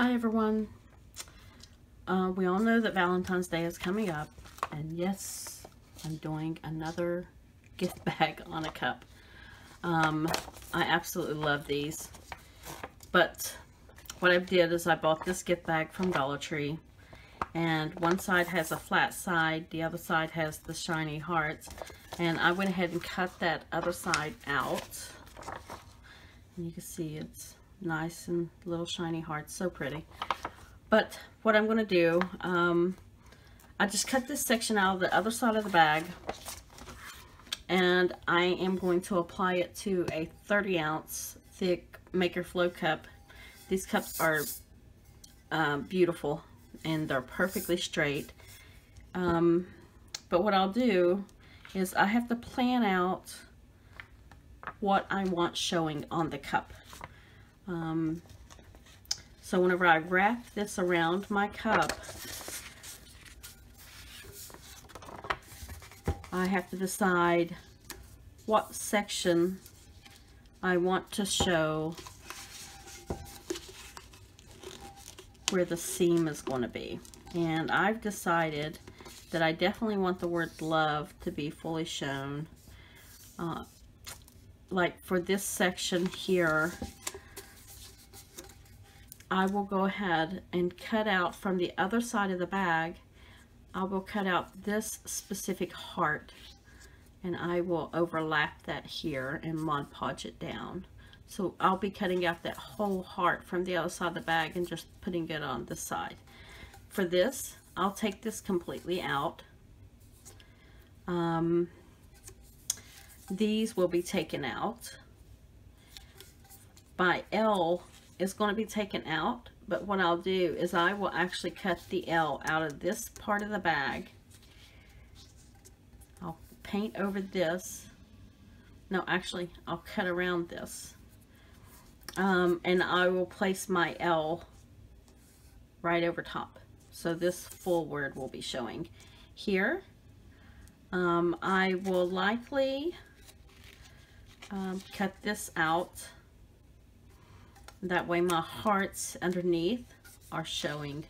Hi everyone. We all know that Valentine's Day is coming up, and yes, I'm doing another gift bag on a cup. I absolutely love these, but what I did is I bought this gift bag from Dollar Tree, and one side has a flat side, the other side has the shiny hearts, and I went ahead and cut that other side out, and you can see it's nice and little shiny hearts, so pretty. But what I'm going to do, I just cut this section out of the other side of the bag, and I am going to apply it to a 30-ounce thick Maker Flow cup. These cups are beautiful and they're perfectly straight. But what I'll do is I have to plan out what I want showing on the cup. So whenever I wrap this around my cup, I have to decide what section I want to show where the seam is going to be. And I've decided that I definitely want the word love to be fully shown. Like for this section here, I will go ahead and cut out from the other side of the bag. I will cut out this specific heart, and I will overlap that here and Mod Podge it down. So I'll be cutting out that whole heart from the other side of the bag and just putting it on this side. For this, I'll take this completely out. These will be taken out. My L is going to be taken out, but what I'll do is I will actually cut the L out of this part of the bag. I'll paint over this. No, actually, I'll cut around this. And I will place my L right over top. So this full word will be showing here. I will likely cut this out. That way my hearts underneath are showing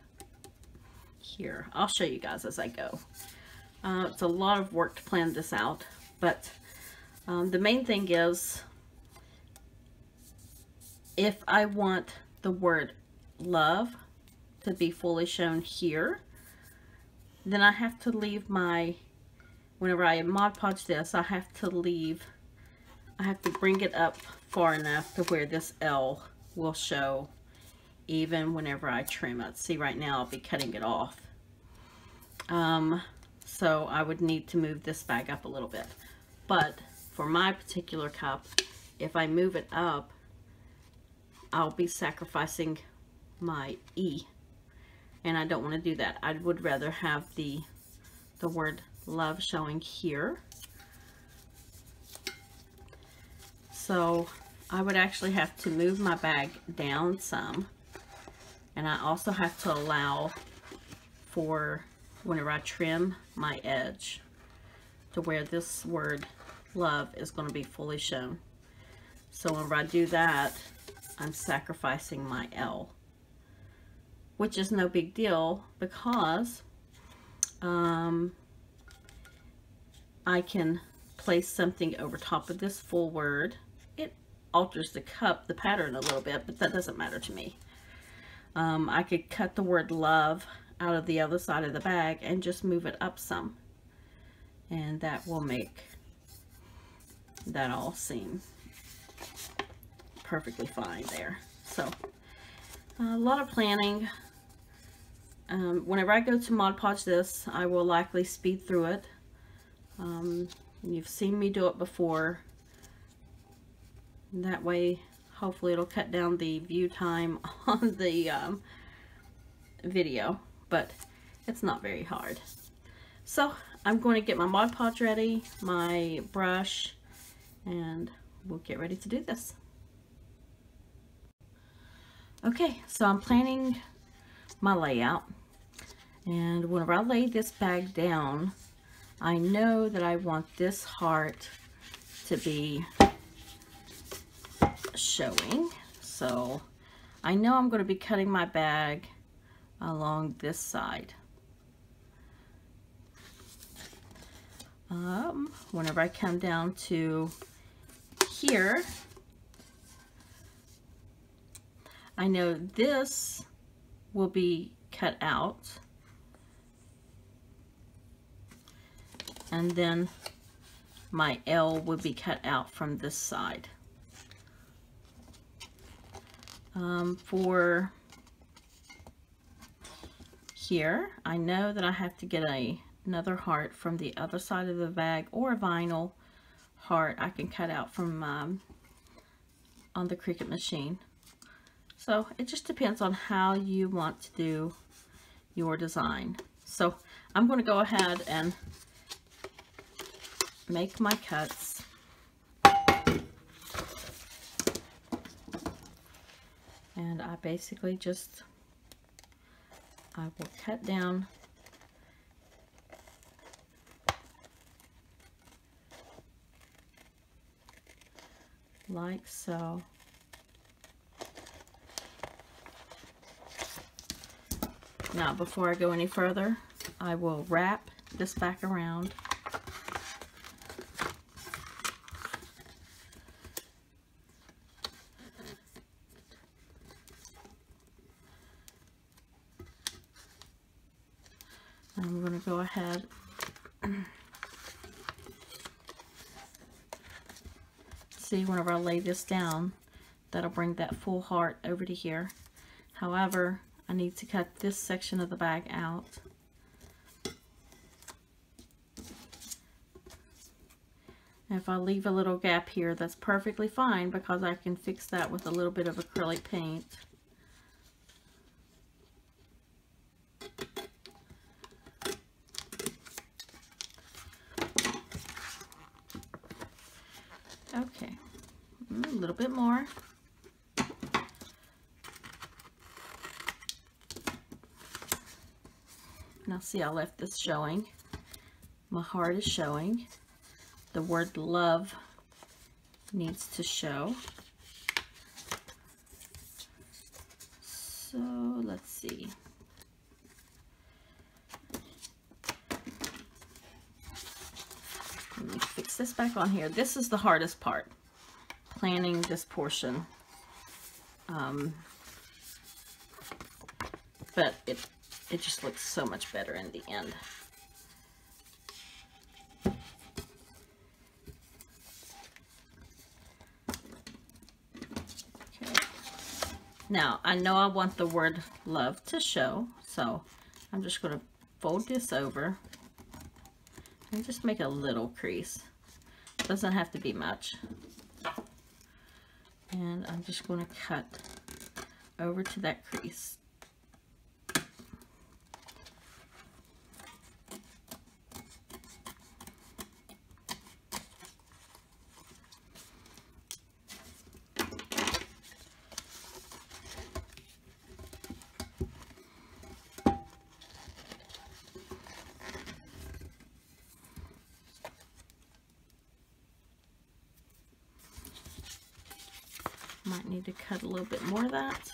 here. I'll show you guys as I go. It's a lot of work to plan this out, but the main thing is, if I want the word love to be fully shown here, then I have to leave my, whenever I Mod Podge this, I have to bring it up far enough to where this L will show even whenever I trim it. See, right now I'll be cutting it off. So I would need to move this bag up a little bit. But for my particular cup, if I move it up, I'll be sacrificing my E. And I don't want to do that. I would rather have the word love showing here. So I would actually have to move my bag down some, and I also have to allow for whenever I trim my edge to where this word love is going to be fully shown. So whenever I do that, I'm sacrificing my L, which is no big deal because I can place something over top of this full word. Alters the pattern a little bit, but that doesn't matter to me. I could cut the word love out of the other side of the bag and just move it up some, and that will make that all seem perfectly fine there. So a lot of planning. Whenever I go to Mod Podge this, I will likely speed through it. You've seen me do it before. That way, hopefully it'll cut down the view time on the video, but it's not very hard. So I'm going to get my Mod Podge ready, my brush, and we'll get ready to do this. Okay, so I'm planning my layout, and whenever I lay this bag down, I know that I want this heart to be showing. So I know I'm going to be cutting my bag along this side. Whenever I come down to here, I know this will be cut out, and then my L will be cut out from this side. For here, I know that I have to get another heart from the other side of the bag, or a vinyl heart I can cut out from on the Cricut machine. So it just depends on how you want to do your design. So I'm going to go ahead and make my cuts. And I basically just, I will cut down like so. Now, before I go any further, I will wrap this back around. And I'm going to go ahead see, whenever I lay this down, that'll bring that full heart over to here. However, I need to cut this section of the bag out. And if I leave a little gap here, that's perfectly fine, because I can fix that with a little bit of acrylic paint. Okay, a little bit more. Now see, I left this showing. My heart is showing. The word love needs to show. So let's see. Let me fix this back on here. This is the hardest part, planning this portion. But it just looks so much better in the end. Okay. Now, I know I want the word love to show, so I'm just going to fold this over and just make a little crease. Doesn't have to be much. And I'm just going to cut over to that crease. Might need to cut a little bit more of that.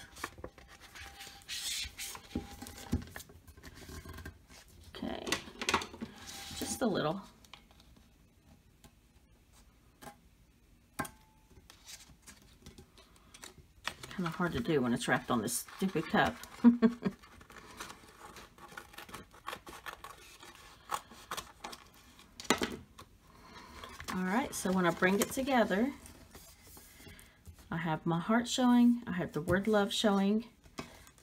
Okay, just a little. Kind of hard to do when it's wrapped on this stupid cup. Alright, so when I bring it together, I have my heart showing, I have the word love showing.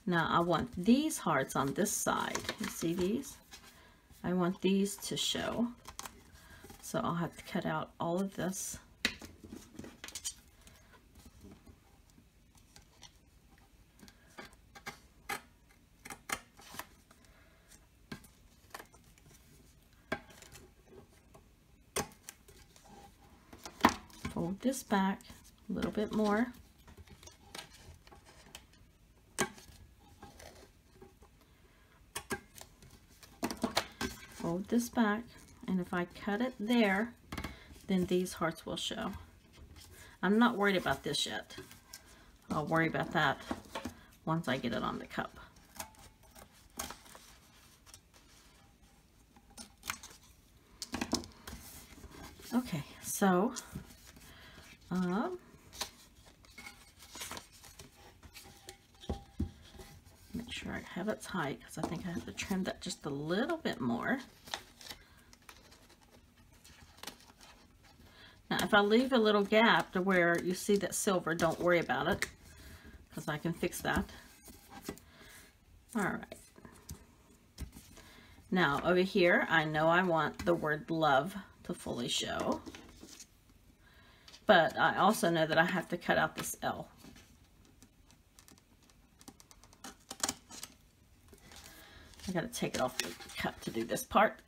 Now I want these hearts on this side. You see these? I want these to show. So I'll have to cut out all of this. Fold this back a little bit more. Fold this back, and if I cut it there, then these hearts will show. I'm not worried about this yet. I'll worry about that once I get it on the cup. Okay, so make sure I have it tight, because I think I have to trim that just a little bit more. Now, if I leave a little gap to where you see that silver, don't worry about it, because I can fix that. All right. Now, over here, I know I want the word love to fully show, but I also know that I have to cut out this L. I gotta take it off the cup to do this part.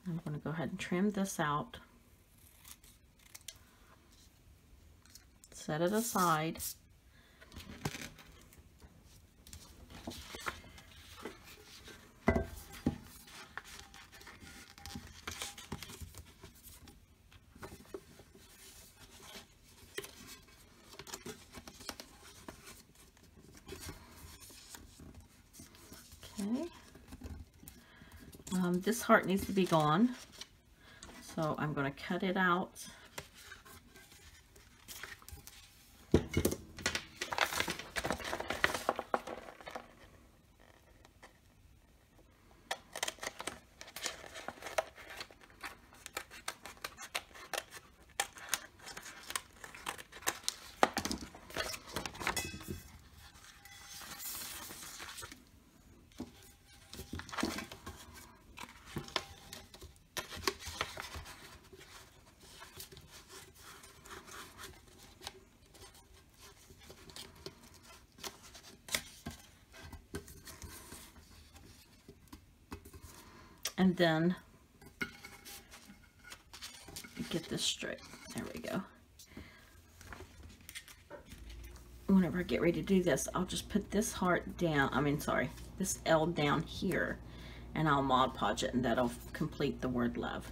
I'm going to go ahead and trim this out. Set it aside. Okay. This heart needs to be gone, so I'm going to cut it out. And then get this straight. There we go. Whenever I get ready to do this, I'll just put this heart down, this L down here, and I'll Mod Podge it, and that'll complete the word love.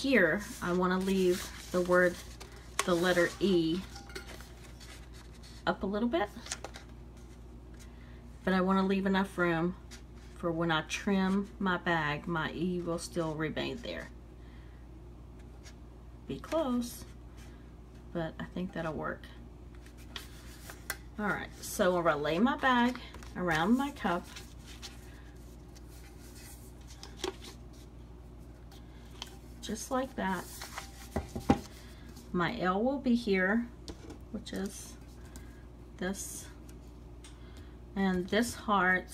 Here, I want to leave the letter E up a little bit, but I want to leave enough room for when I trim my bag, my E will still remain there. Be close, but I think that'll work. All right, so I'm gonna lay my bag around my cup. Just like that. My L will be here, which is this, and this heart,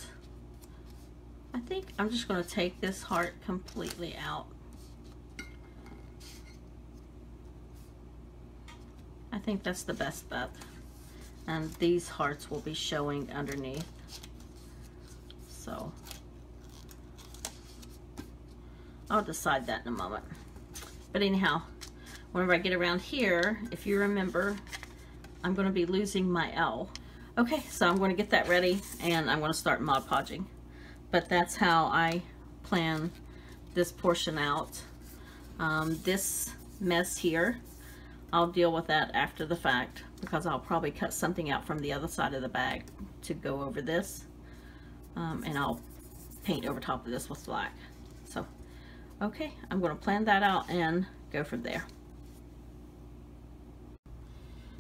I think I'm just going to take this heart completely out. I think that's the best bet, and these hearts will be showing underneath. So I'll decide that in a moment. But anyhow, whenever I get around here, if you remember, I'm going to be losing my L. Okay, so I'm going to get that ready, and I'm going to start Mod Podging. But that's how I plan this portion out. This mess here, I'll deal with that after the fact, because I'll probably cut something out from the other side of the bag to go over this. And I'll paint over top of this with black. So, okay, I'm going to plan that out and go from there.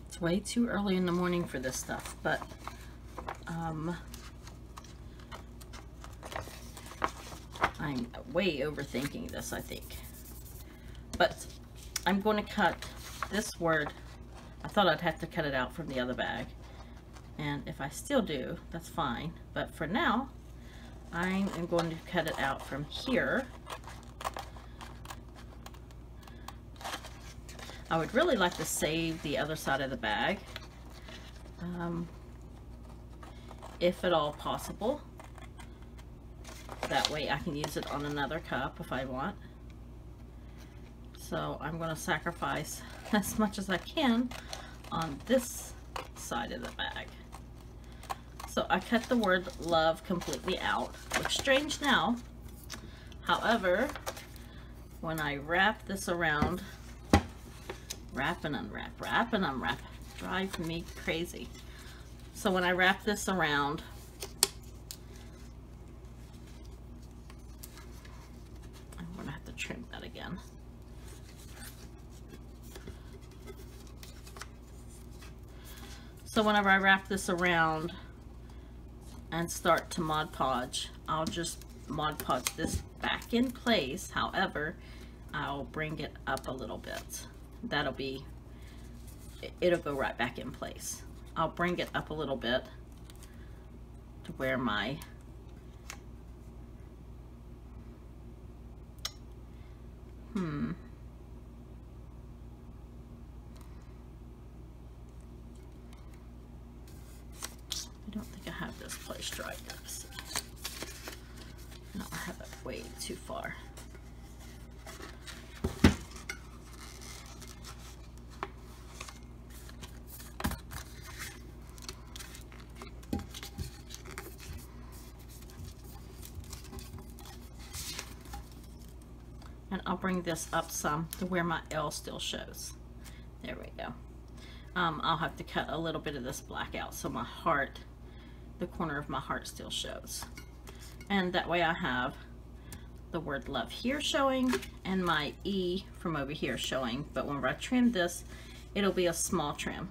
It's way too early in the morning for this stuff, but I'm way overthinking this, I think. But I'm going to cut this word. I thought I'd have to cut it out from the other bag, and if I still do, that's fine. But for now, I am going to cut it out from here. I would really like to save the other side of the bag, if at all possible. That way I can use it on another cup if I want. So I'm going to sacrifice as much as I can on this side of the bag. So I cut the word love completely out. Looks strange now. However, when I wrap this around, wrap and unwrap, wrap and unwrap, drive me crazy. So when I wrap this around, I'm going to have to trim that again. So whenever I wrap this around and start to Mod Podge, I'll just Mod Podge this back in place. However, I'll bring it up a little bit. It'll go right back in place. I'll bring it up a little bit to where my I don't think I have this placed right. Let's see. No, I have it way too far. And I'll bring this up some to where my L still shows. There we go. I'll have to cut a little bit of this black out so my heart, the corner of my heart still shows. And that way I have the word love here showing and my E from over here showing. But whenever I trim this, it'll be a small trim.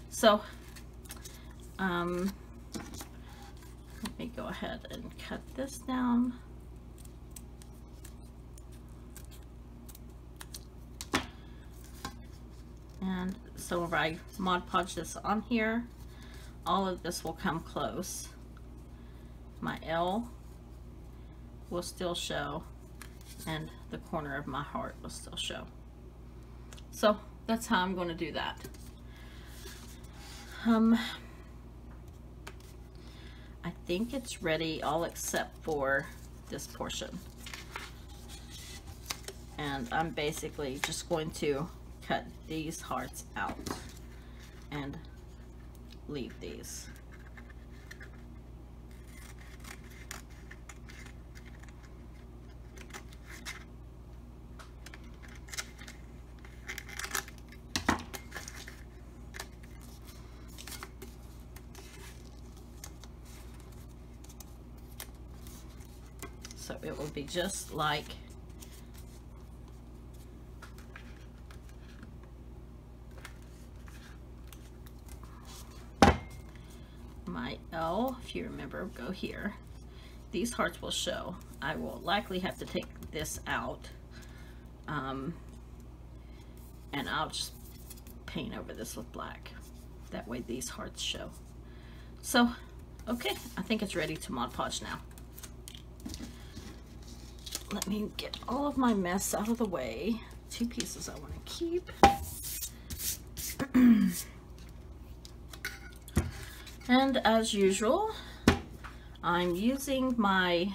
So let me go ahead and cut this down. And so if I Mod Podge this on here, all of this will come close. My L will still show, and the corner of my heart will still show. So that's how I'm going to do that. I think it's ready, all except for this portion. And I'm basically just going to cut these hearts out and leave these. So it will be just like my L, if you remember, go here. These hearts will show. I will likely have to take this out, and I'll just paint over this with black. That way these hearts show. So, okay, I think it's ready to Mod Podge now. Let me get all of my mess out of the way. Two pieces I want to keep. And as usual, I'm using my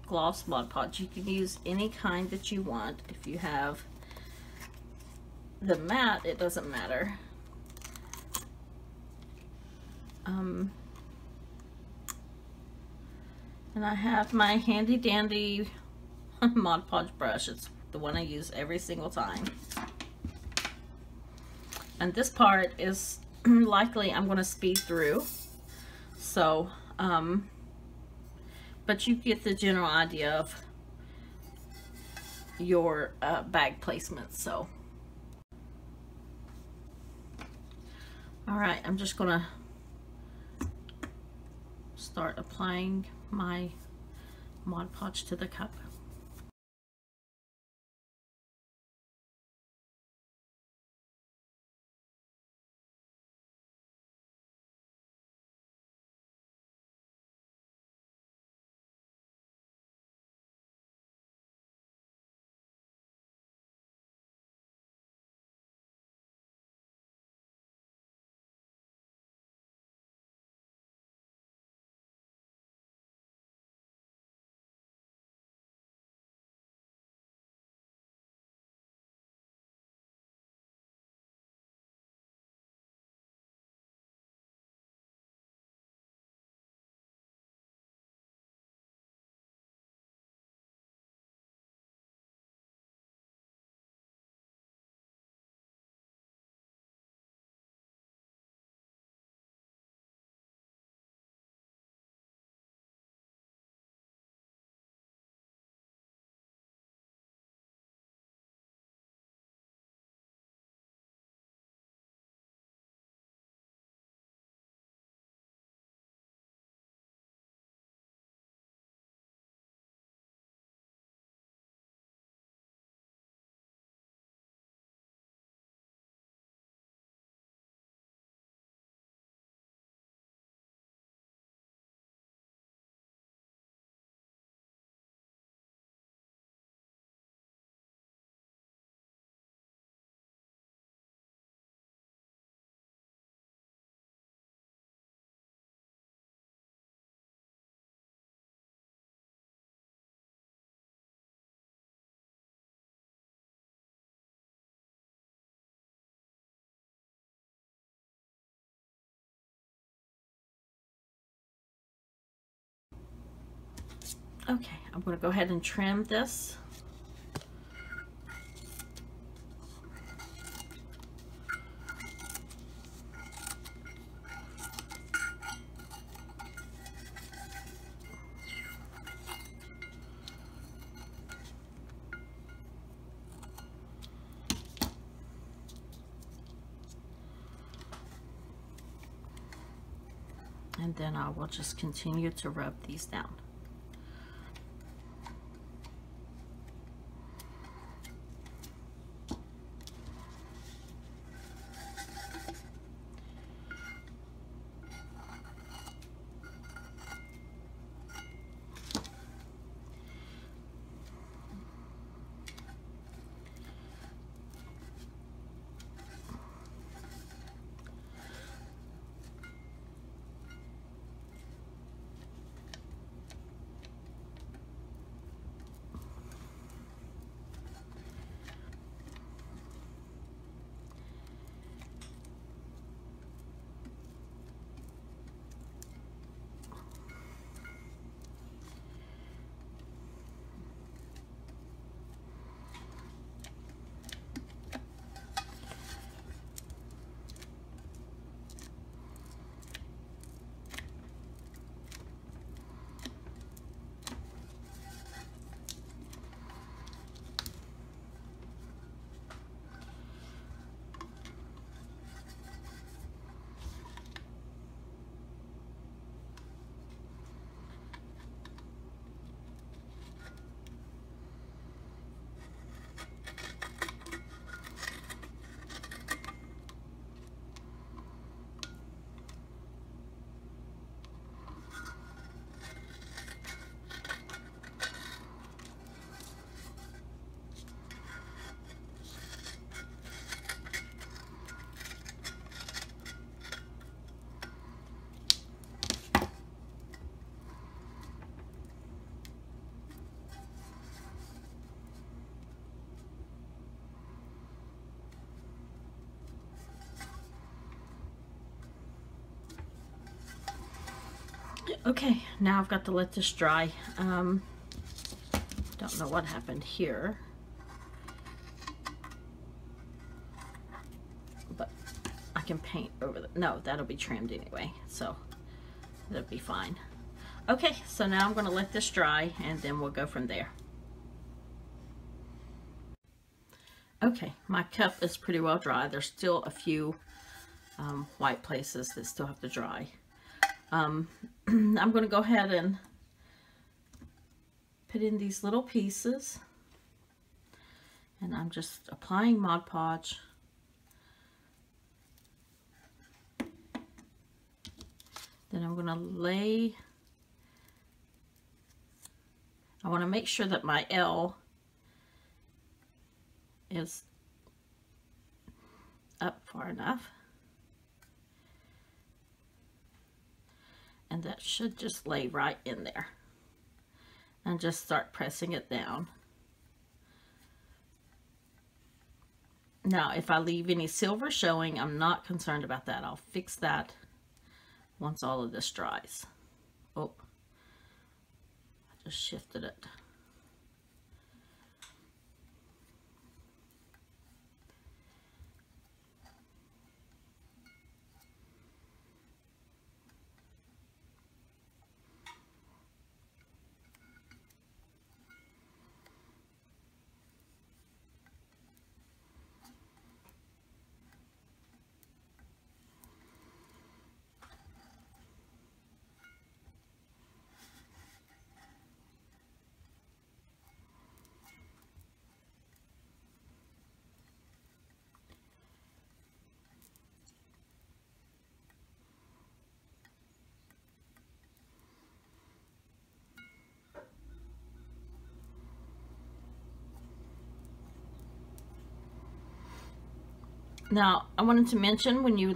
gloss Mod Podge. You can use any kind that you want. If you have the matte, it doesn't matter. And I have my handy dandy Mod Podge brush. It's the one I use every single time. And this part is likely I'm going to speed through. So, but you get the general idea of your bag placement. So, all right, I'm just going to start applying my Mod Podge to the cup. Okay, I'm going to go ahead and trim this. And then I will just continue to rub these down. Okay, now I've got to let this dry. Don't know what happened here, but I can paint over the, no, that'll be trimmed anyway, so that'll be fine. Okay, so now I'm going to let this dry and then we'll go from there. Okay, my cup is pretty well dry. There's still a few white places that still have to dry. I'm going to go ahead and put in these little pieces, and I'm just applying Mod Podge. Then I'm going to lay, I want to make sure that my L is up far enough. And that should just lay right in there. And just start pressing it down. Now, if I leave any silver showing, I'm not concerned about that. I'll fix that once all of this dries. Oh, I just shifted it. Now, I wanted to mention when you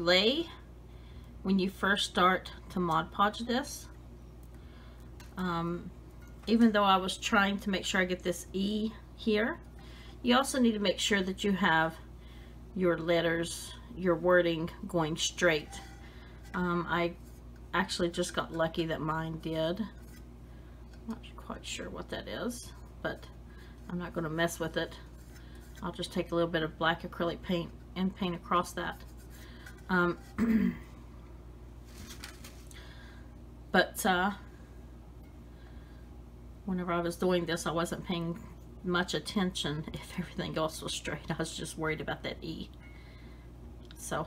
first start to Mod Podge this, even though I was trying to make sure I get this E here, you also need to make sure that you have your letters, your wording going straight. I actually just got lucky that mine did. Not quite sure what that is, but I'm not going to mess with it. I'll just take a little bit of black acrylic paint and paint across that. But whenever I was doing this, I wasn't paying much attention if everything else was straight. I was just worried about that E. So,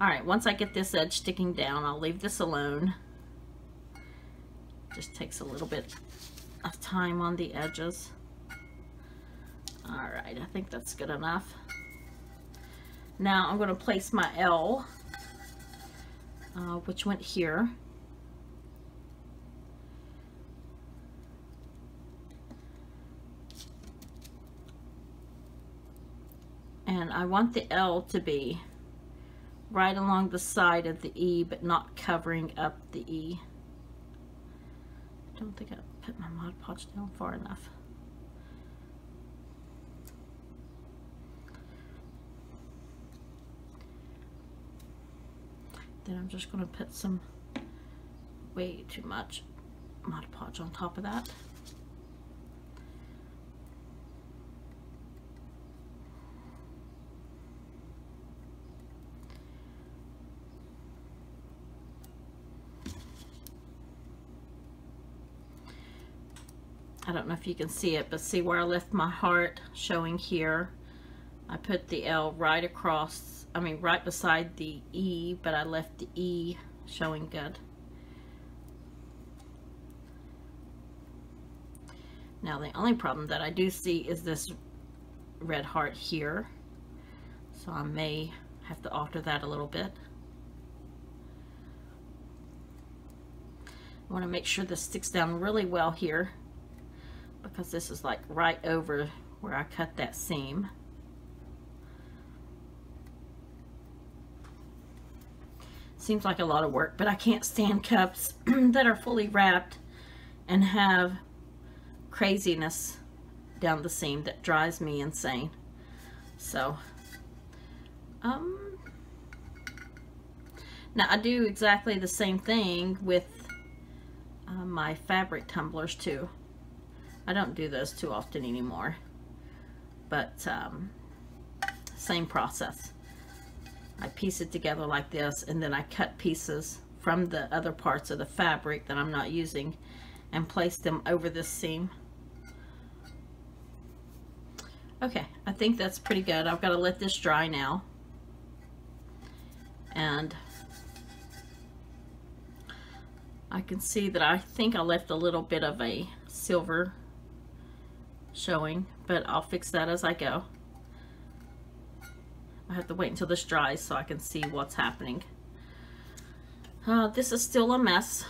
alright, once I get this edge sticking down, I'll leave this alone. Just takes a little bit of time on the edges. Alright, I think that's good enough. Now I'm going to place my L, which went here. And I want the L to be right along the side of the E, but not covering up the E. I don't think I put my Mod Podge down far enough. Then I'm just going to put some, way too much Mod Podge on top of that. I don't know if you can see it, but see where I left my heart showing here? I put the L right across, I mean right beside the E, but I left the E showing good. Now the only problem that I do see is this red heart here, so I may have to alter that a little bit. I want to make sure this sticks down really well here, because this is like right over where I cut that seam. Seems like a lot of work, but I can't stand cups that are fully wrapped and have craziness down the seam. That drives me insane. So now I do exactly the same thing with my fabric tumblers too. I don't do those too often anymore, but same process. I piece it together like this, and then I cut pieces from the other parts of the fabric that I'm not using and place them over this seam. Okay, I think that's pretty good. I've got to let this dry now. And I can see that I think I left a little bit of a silver showing, but I'll fix that as I go. I have to wait until this dries so I can see what's happening. This is still a mess.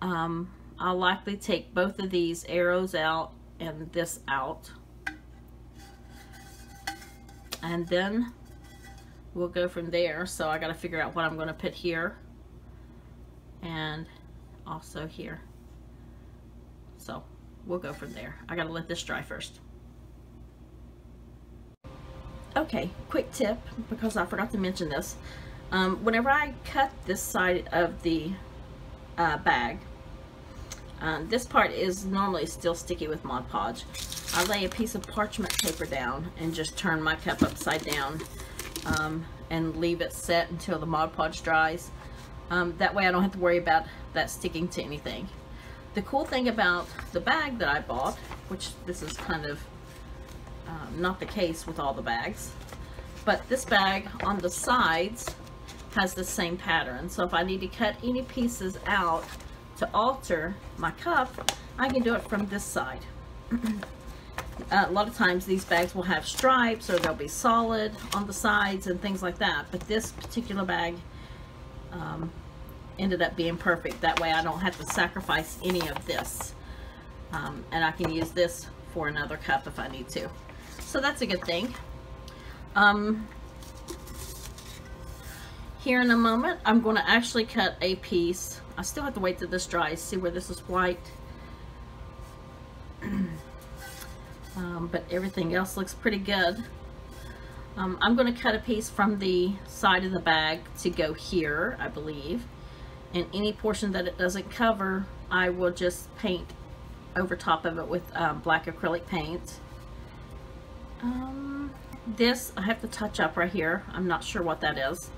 I'll likely take both of these arrows out and this out, and then we'll go from there. So I got to figure out what I'm going to put here and also here. So we'll go from there. I gotta let this dry first. Okay, quick tip, because I forgot to mention this. Whenever I cut this side of the bag, this part is normally still sticky with Mod Podge. I lay a piece of parchment paper down and just turn my cup upside down and leave it set until the Mod Podge dries. That way I don't have to worry about that sticking to anything. The cool thing about the bag that I bought, which this is kind of not the case with all the bags, but this bag on the sides has the same pattern. So if I need to cut any pieces out to alter my cup, I can do it from this side. A lot of times these bags will have stripes, or they'll be solid on the sides and things like that, but this particular bag ended up being perfect. That way I don't have to sacrifice any of this, and I can use this for another cup if I need to. So that's a good thing. Here in a moment I'm going to actually cut a piece. I still have to wait till this dries. See where this is white? But everything else looks pretty good. I'm going to cut a piece from the side of the bag to go here, I believe, And any portion that it doesn't cover, I will just paint over top of it with black acrylic paint. This I have to touch up right here. I'm not sure what that is.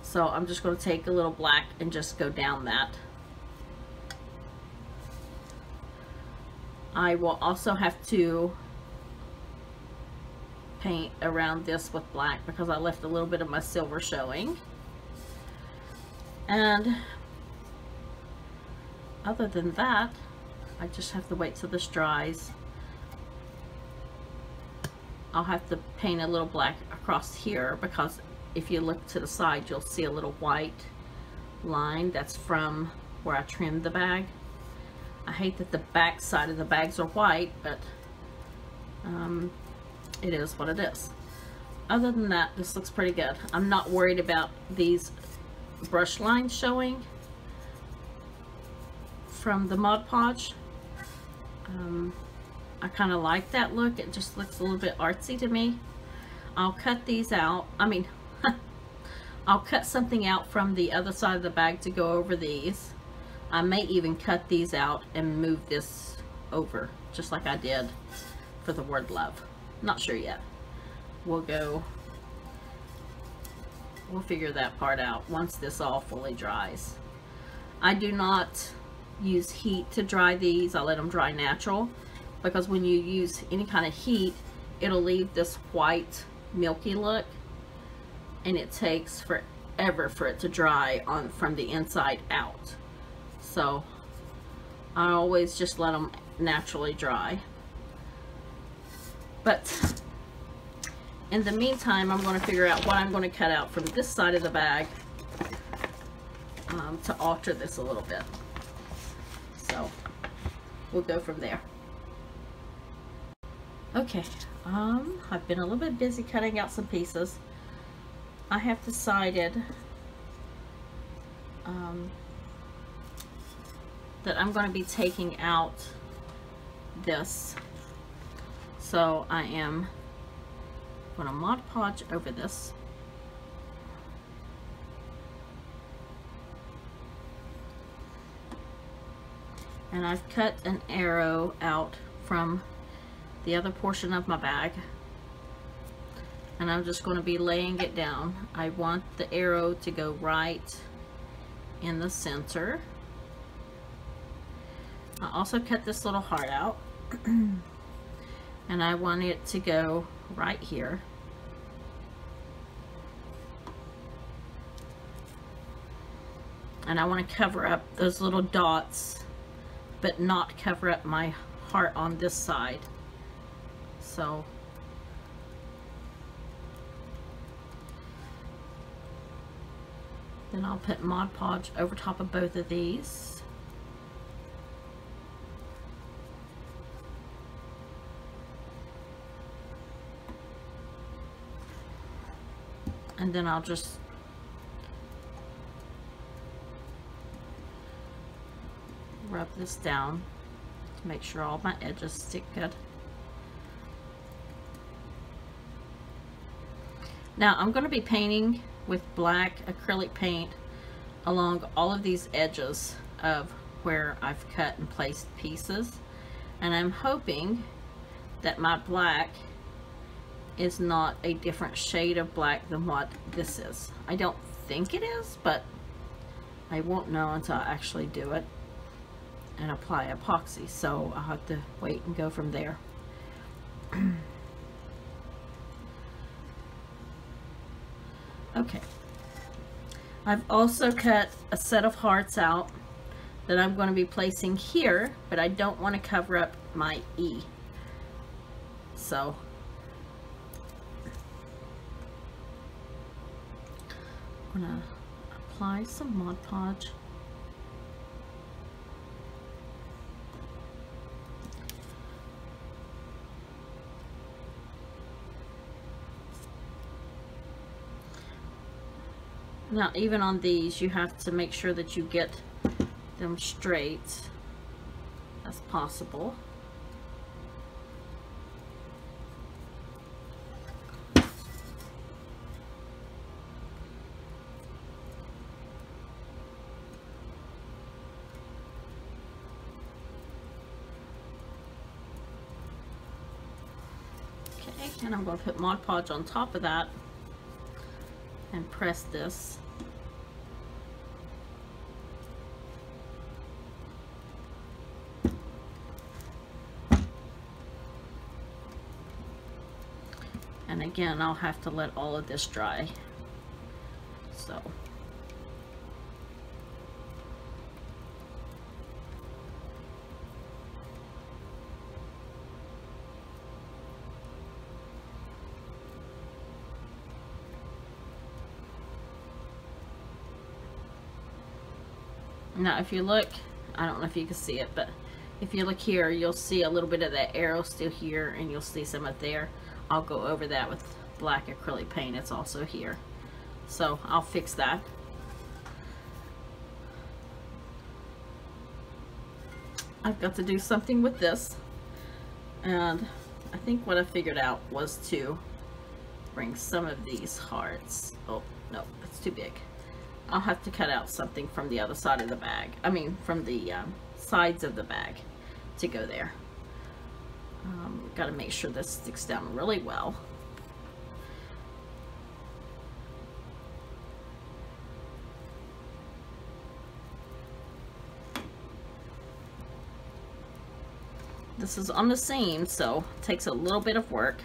So I'm just going to take a little black and just go down that. I will also have to paint around this with black because I left a little bit of my silver showing. And other than that, I just have to wait till this dries. I'll have to paint a little black across here because if you look to the side, you'll see a little white line. That's from where I trimmed the bag. I hate that the back side of the bags are white, but it is what it is. Other than that, this looks pretty good. I'm not worried about these brush lines showing from the Mod Podge. I kind of like that look. It just looks a little bit artsy to me. I'll cut these out. I mean, I'll cut something out from the other side of the bag to go over these. I may even cut these out and move this over, just like I did for the word love. Not sure yet. We'll figure that part out once this all fully dries. I do not use heat to dry these. I let them dry natural, because when you use any kind of heat, it'll leave this white milky look, and it takes forever for it to dry from the inside out. So I always just let them naturally dry. But in the meantime, I'm going to figure out what I'm going to cut out from this side of the bag to alter this a little bit. So we'll go from there. Okay, I've been a little bit busy cutting out some pieces. I have decided that I'm going to be taking out this. So I am going to Mod Podge over this. And I've cut an arrow out from the other portion of my bag, and I'm just going to be laying it down. I want the arrow to go right in the center. I also cut this little heart out and I want it to go right here. And I want to cover up those little dots, but not cover up my heart on this side. So then I'll put Mod Podge over top of both of these. And then I'll just rub this down to make sure all my edges stick good. Now I'm going to be painting with black acrylic paint along all of these edges of where I've cut and placed pieces, and I'm hoping that my black is not a different shade of black than what this is. I don't think it is, but I won't know until I actually do it and apply epoxy, so I'll have to wait and go from there. Okay, I've also cut a set of hearts out that I'm going to be placing here, but I don't want to cover up my E. So I'm going to apply some Mod Podge. Now, even on these, you have to make sure that you get them straight as possible. Okay, and I'm going to put Mod Podge on top of that and press this. And again, I'll have to let all of this dry. So. Now, if you look, I don't know if you can see it, but if you look here, you'll see a little bit of that arrow still here, and you'll see some of there. I'll go over that with black acrylic paint. It's also here. So I'll fix that. I've got to do something with this. And I think what I figured out was to bring some of these hearts. Oh, no, it's too big. I'll have to cut out something from the other side of the bag. I mean, from the sides of the bag to go there. Got to make sure this sticks down really well. This is on the seam, so it takes a little bit of work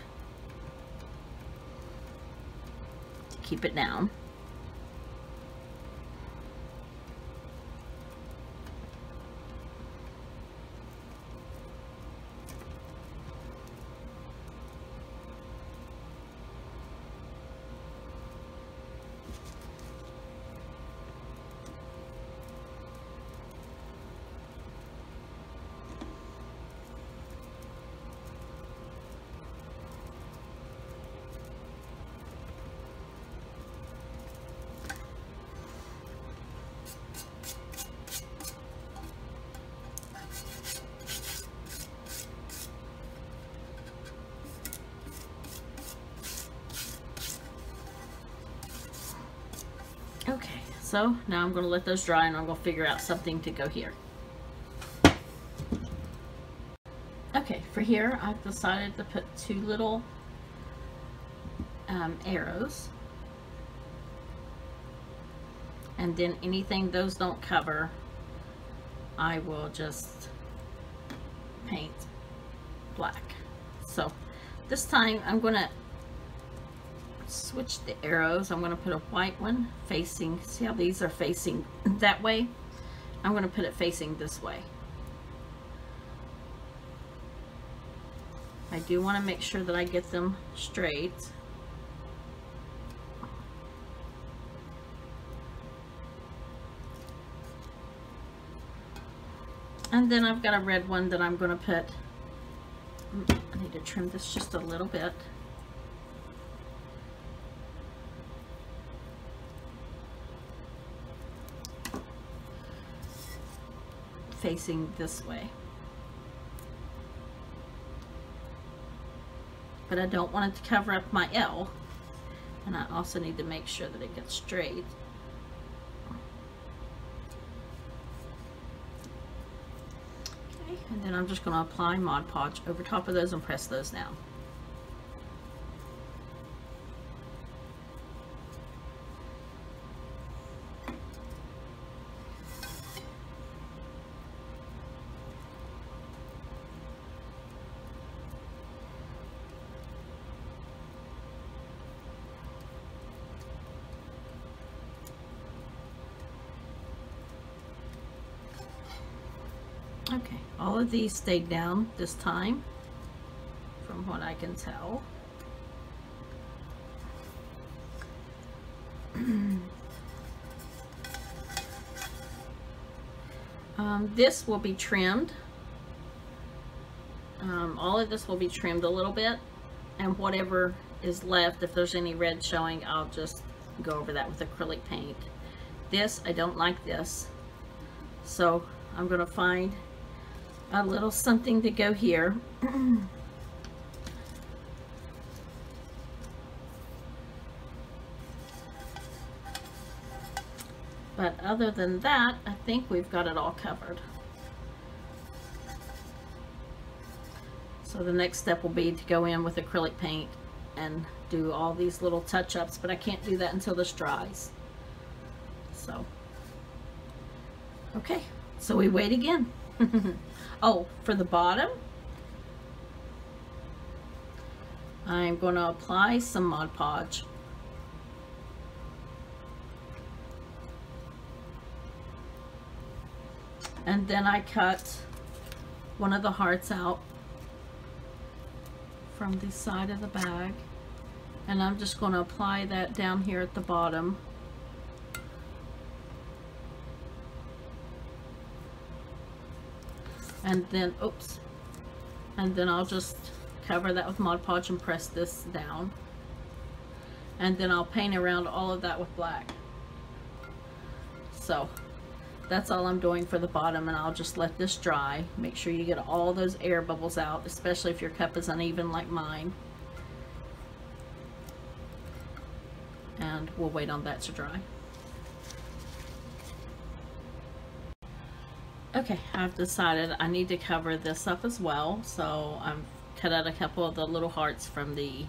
to keep it down. Okay, so now I'm going to let those dry, and I'm going to figure out something to go here. Okay, for here I've decided to put two little arrows, and then anything those don't cover I will just paint black. So this time I'm going to switch the arrows. I'm going to put a white one facing, see how these are facing that way? I'm going to put it facing this way. I do want to make sure that I get them straight. And then I've got a red one that I'm going to put, I need to trim this just a little bit. Facing this way. But I don't want it to cover up my L, and I also need to make sure that it gets straight. Okay, and then I'm just going to apply Mod Podge over top of those and press those down. Okay, all of these stayed down this time, from what I can tell. This will be trimmed. All of this will be trimmed a little bit, and whatever is left, if there's any red showing, I'll just go over that with acrylic paint. This, I don't like this, so I'm going to find a little something to go here. But other than that, I think we've got it all covered. So the next step will be to go in with acrylic paint and do all these little touch-ups, but I can't do that until this dries. So, okay, so we wait again. Oh, for the bottom, I'm going to apply some Mod Podge. And then I cut one of the hearts out from the side of the bag, and I'm just going to apply that down here at the bottom. And then, oops, and then I'll just cover that with Mod Podge and press this down. And then I'll paint around all of that with black. So that's all I'm doing for the bottom, and I'll just let this dry. Make sure you get all those air bubbles out, especially if your cup is uneven like mine. And we'll wait on that to dry. Okay, I've decided I need to cover this up as well, so I've cut out a couple of the little hearts from the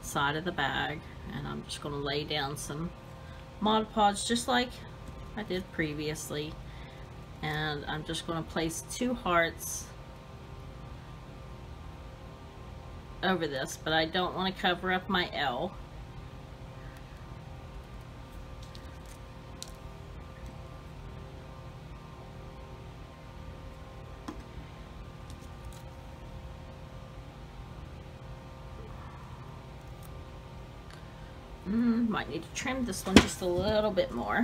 side of the bag, and I'm just going to lay down some Mod Podge just like I did previously, and I'm just going to place 2 hearts over this, but I don't want to cover up my L. Might need to trim this one just a little bit more.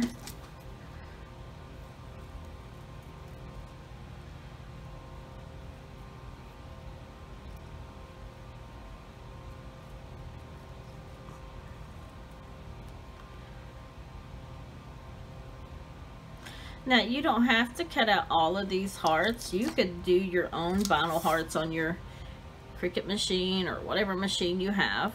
Now, you don't have to cut out all of these hearts. You could do your own vinyl hearts on your Cricut machine or whatever machine you have.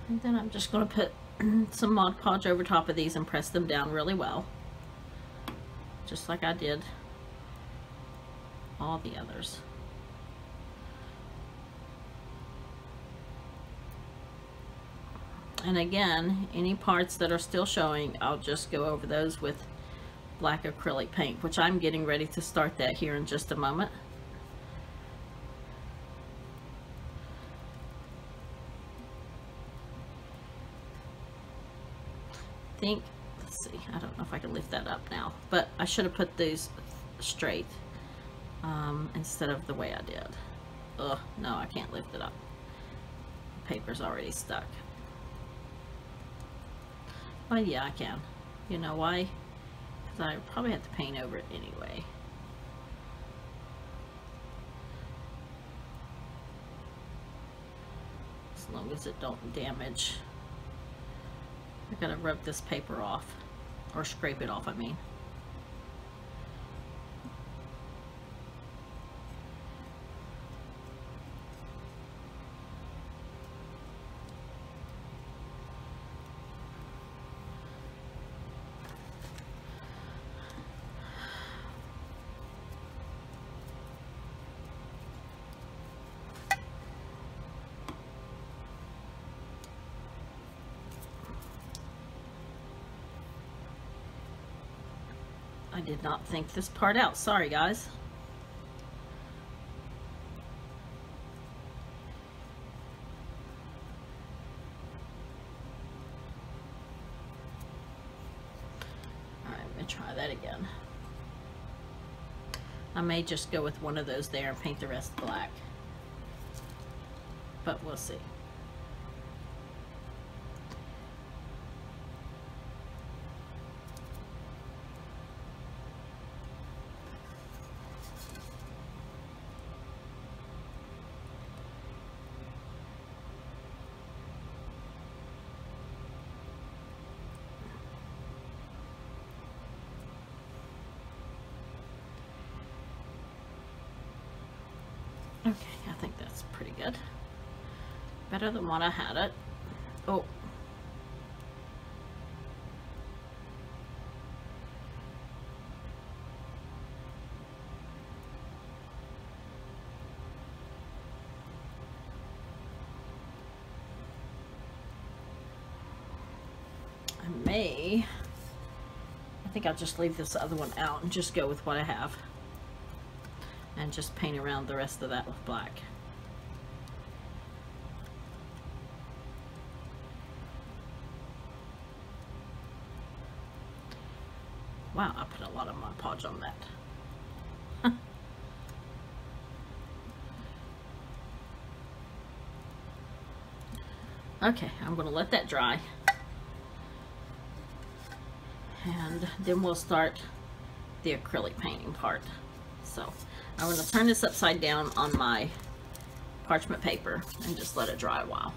And then I'm just going to put some Mod Podge over top of these and press them down really well, just like I did all the others. And again, any parts that are still showing, I'll just go over those with black acrylic paint, which I'm getting ready to start that here in just a moment. Let's see, I don't know if I can lift that up now, but I should have put these straight instead of the way I did. Ugh, no, I can't lift it up. The paper's already stuck. Well, yeah, I can. You know why? Because I probably have to paint over it anyway. As long as it don't damage. I gotta rub this paper off, or scrape it off, I mean. I did not think this part out. Sorry, guys. All right, I'm going to try that again. I may just go with one of those there and paint the rest black, but we'll see. Okay, I think that's pretty good. Better than what I had it. Oh. I think I'll just leave this other one out and just go with what I have. And just paint around the rest of that with black. Wow, I put a lot of Mod Podge on that. Okay, I'm going to let that dry. And then we'll start the acrylic painting part. So I'm going to turn this upside down on my parchment paper and just let it dry a while.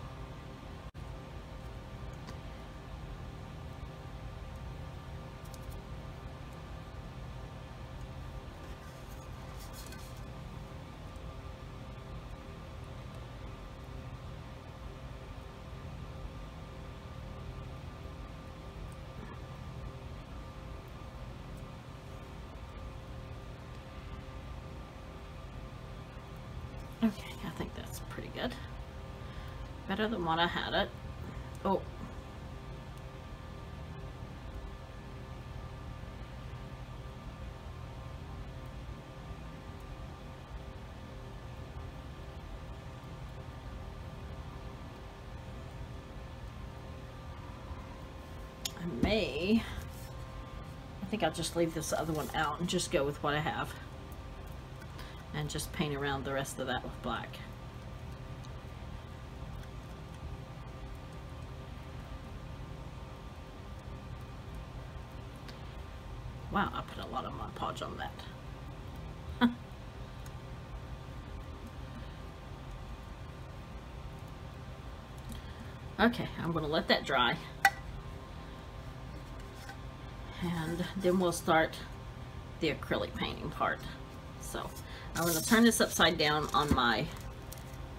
Okay, I think that's pretty good. Better than what I had it. Oh. I think I'll just leave this other one out and just go with what I have. And just paint around the rest of that with black. Wow, I put a lot of Mod Podge on that. Okay, I'm going to let that dry. And then we'll start the acrylic painting part. So I'm going to turn this upside down on my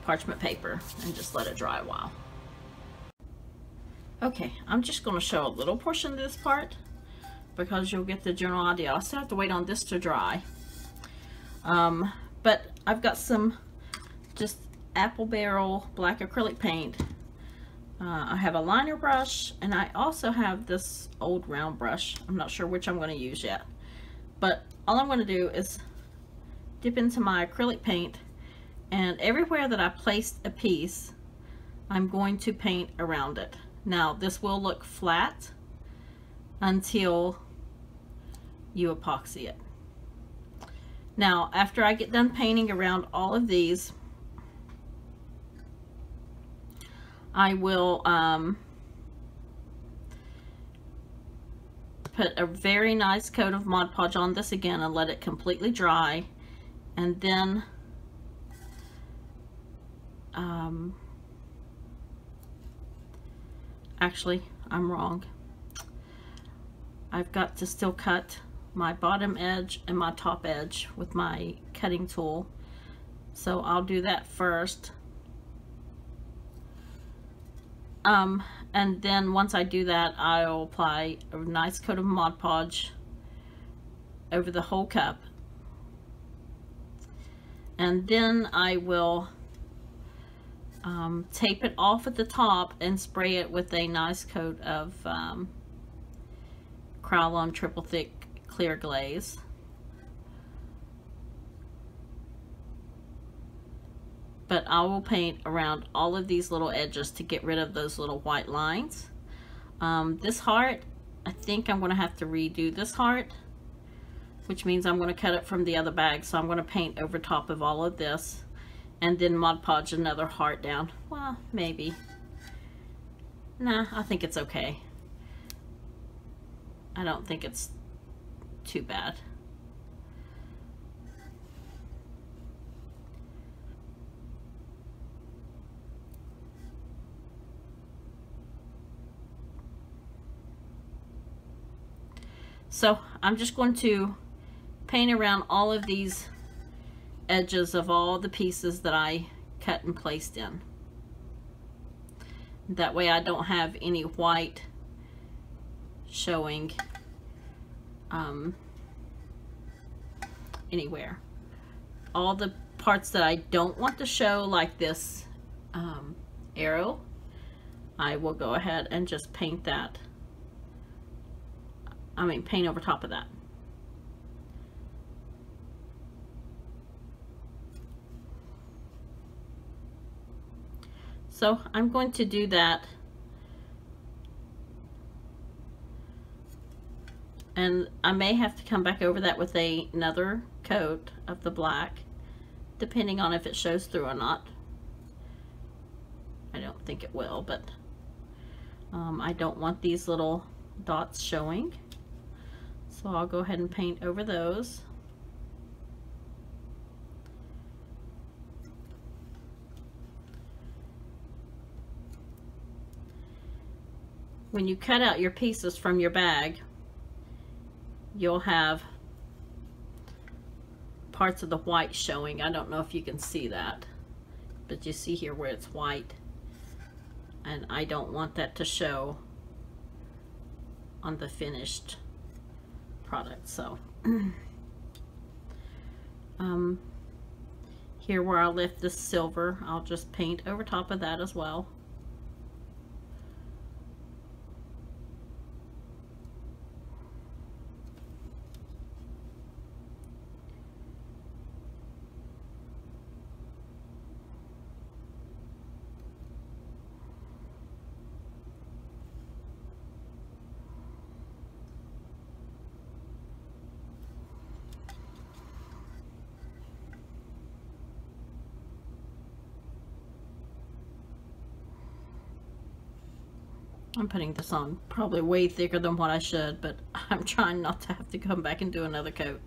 parchment paper and just let it dry a while. Okay, I'm just going to show a little portion of this part because you'll get the general idea. I'll still have to wait on this to dry. But I've got some just apple barrel black acrylic paint. I have a liner brush, and I also have this old round brush. I'm not sure which I'm going to use yet. But all I'm going to do is dip into my acrylic paint, and everywhere that I placed a piece, I'm going to paint around it. Now, this will look flat until you epoxy it. Now, after I get done painting around all of these, I will put a very nice coat of Mod Podge on this again and let it completely dry. And then actually, I'm wrong. I've got to still cut my bottom edge and my top edge with my cutting tool. So I'll do that first. And then once I do that, I'll apply a nice coat of Mod Podge over the whole cup. And then I will tape it off at the top and spray it with a nice coat of Krylon Triple Thick clear glaze. But I will paint around all of these little edges to get rid of those little white lines. This heart, I think I'm going to have to redo this heart, which means I'm going to cut it from the other bag. So I'm going to paint over top of all of this and then Mod Podge another heart down. Well, maybe. Nah, I think it's okay. I don't think it's too bad. So I'm just going to paint around all of these edges of all the pieces that I cut and placed in. That way I don't have any white showing anywhere. All the parts that I don't want to show, like this arrow, I will go ahead and just paint that. Paint over top of that. So I'm going to do that, and I may have to come back over that with another coat of the black, depending on if it shows through or not. I don't think it will, but I don't want these little dots showing, so I'll go ahead and paint over those. When you cut out your pieces from your bag, you'll have parts of the white showing. I don't know if you can see that, but you see here where it's white, and I don't want that to show on the finished product. So here where I left this silver, I'll just paint over top of that as well. I'm putting this on probably way thicker than what I should, but I'm trying not to have to come back and do another coat.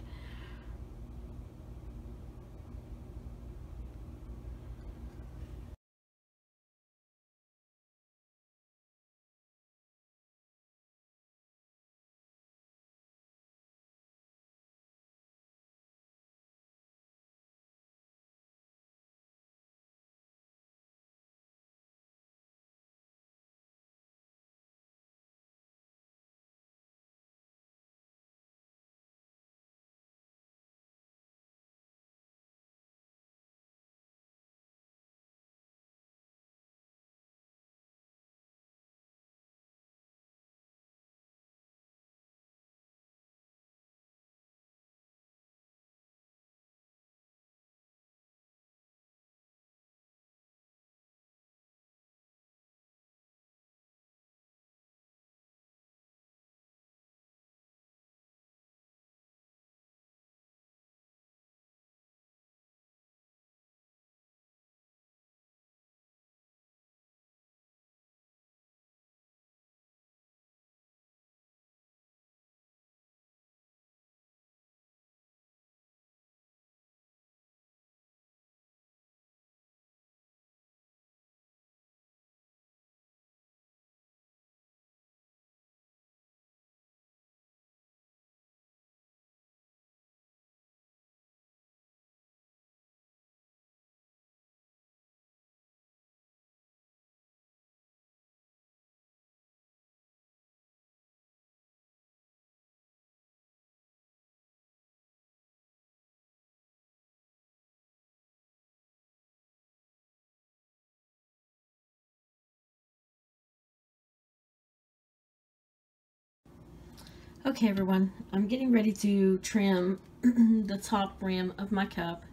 Okay everyone, I'm getting ready to trim the top rim of my cup.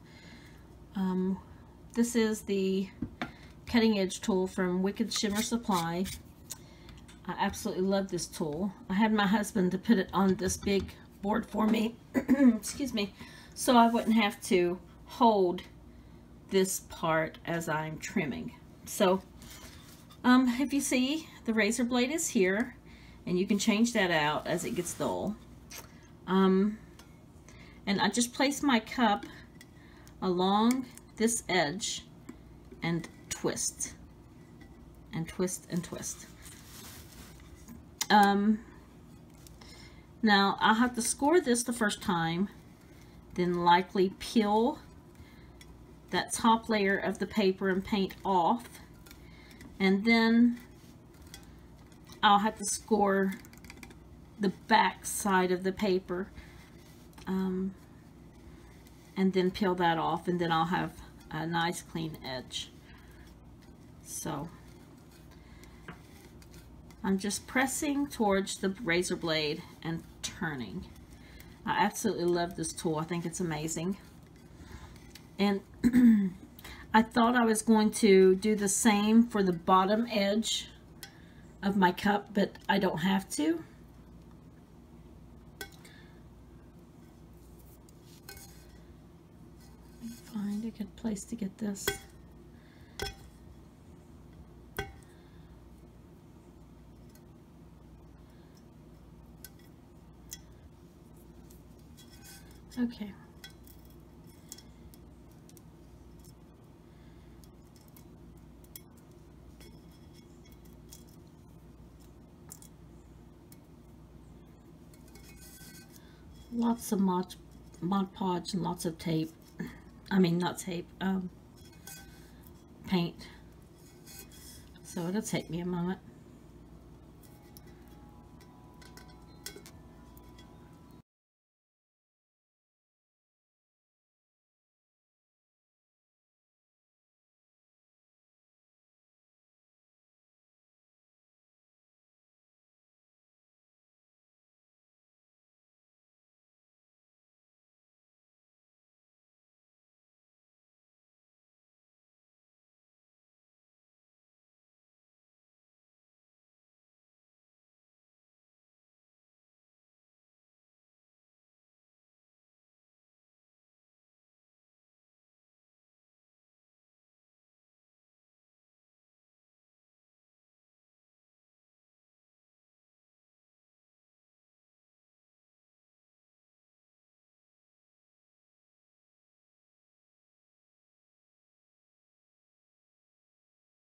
This is the cutting edge tool from Wicked Shimmer Supply. I absolutely love this tool. I had my husband to put it on this big board for me, excuse me, so I wouldn't have to hold this part as I'm trimming. So if you see, the razor blade is here, and you can change that out as it gets dull. And I just place my cup along this edge and twist and twist and twist. Now I'll have to score this the first time, then likely peel that top layer of the paper and paint off, and then I'll have to score the back side of the paper, and then peel that off, and then I'll have a nice clean edge. So I'm just pressing towards the razor blade and turning. I absolutely love this tool. I think it's amazing. And I thought I was going to do the same for the bottom edge of my cup, but I don't have to. Let me find a good place to get this. Okay. Lots of Mod Podge and lots of tape. I mean, not tape, paint. So it'll take me a moment.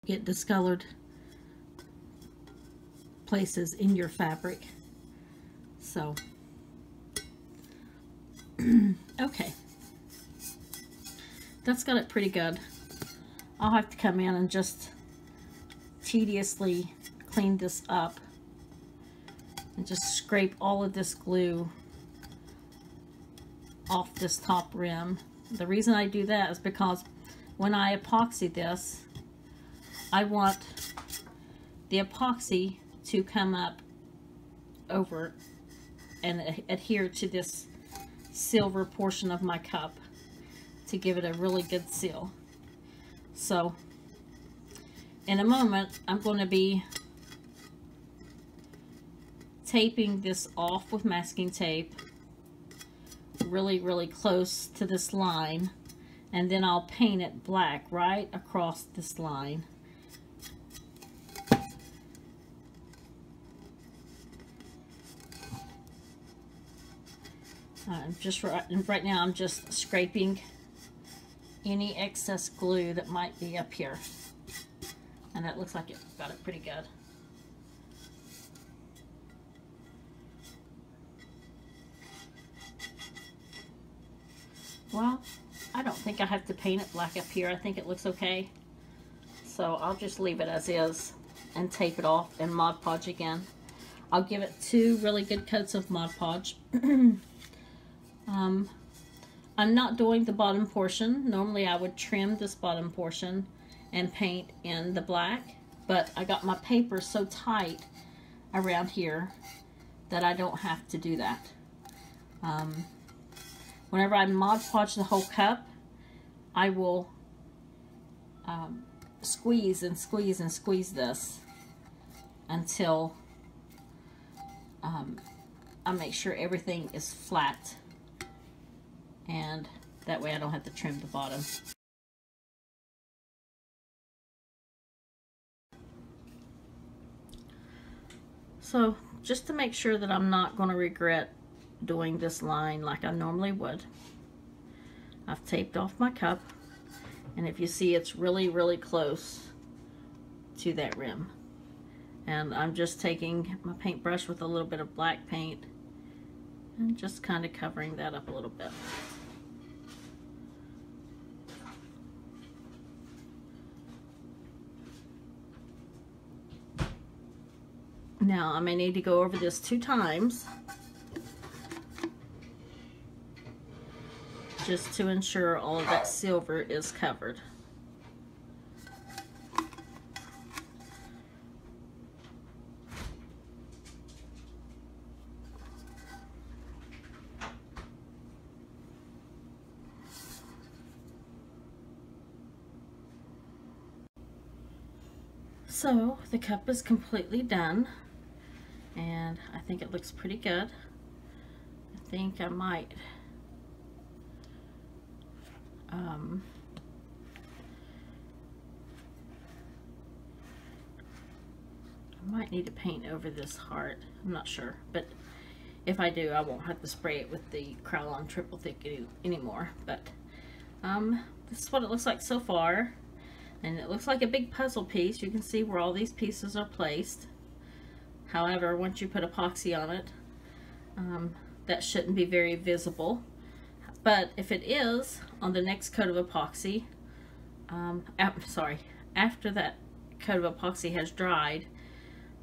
Get discolored places in your fabric. So, okay. That's got it pretty good. I'll have to come in and just tediously clean this up and just scrape all of this glue off this top rim. The reason I do that is because when I epoxy this, I want the epoxy to come up over and adhere to this silver portion of my cup to give it a really good seal. So in a moment, I'm going to be taping this off with masking tape really, really close to this line, and then I'll paint it black right across this line. Right now I'm just scraping any excess glue that might be up here, and that looks like it got it pretty good. Well, I don't think I have to paint it black up here. I think it looks okay, so I'll just leave it as is and tape it off and Mod Podge again. I'll give it 2 really good coats of Mod Podge. I'm not doing the bottom portion. Normally I would trim this bottom portion and paint in the black, but I got my paper so tight around here that I don't have to do that. Whenever I Mod Podge the whole cup, I will squeeze and squeeze and squeeze this until I make sure everything is flat, and that way I don't have to trim the bottom. So just to make sure that I'm not going to regret doing this line like I normally would, I've taped off my cup, and if you see, it's really, really close to that rim. And I'm just taking my paintbrush with a little bit of black paint and just kind of covering that up a little bit. Now I may need to go over this 2 times just to ensure all of that silver is covered. So the cup is completely done, and I think it looks pretty good. I think I might need to paint over this heart. I'm not sure, but if I do, I won't have to spray it with the Krylon Triple Thick anymore. But this is what it looks like so far. And it looks like a big puzzle piece. You can see where all these pieces are placed. However, once you put epoxy on it, that shouldn't be very visible. But if it is, on the next coat of epoxy, after that coat of epoxy has dried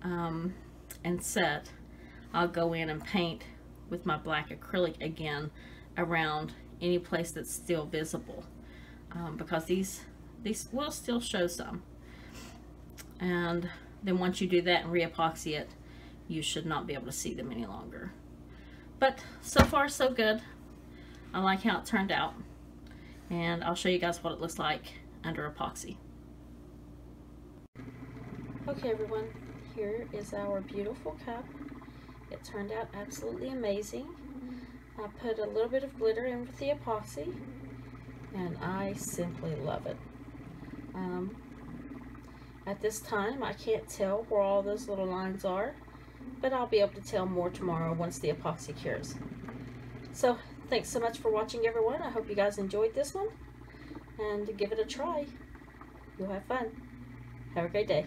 and set, I'll go in and paint with my black acrylic again around any place that's still visible, because these will still show some. And then once you do that and re-epoxy it, you should not be able to see them any longer. But so far so good. I like how it turned out, and I'll show you guys what it looks like under epoxy. Okay everyone, here is our beautiful cup. It turned out absolutely amazing. I put a little bit of glitter in with the epoxy, and I simply love it. At this time, I can't tell where all those little lines are, but I'll be able to tell more tomorrow once the epoxy cures. So, thanks so much for watching, everyone. I hope you guys enjoyed this one, and give it a try. You'll have fun. Have a great day.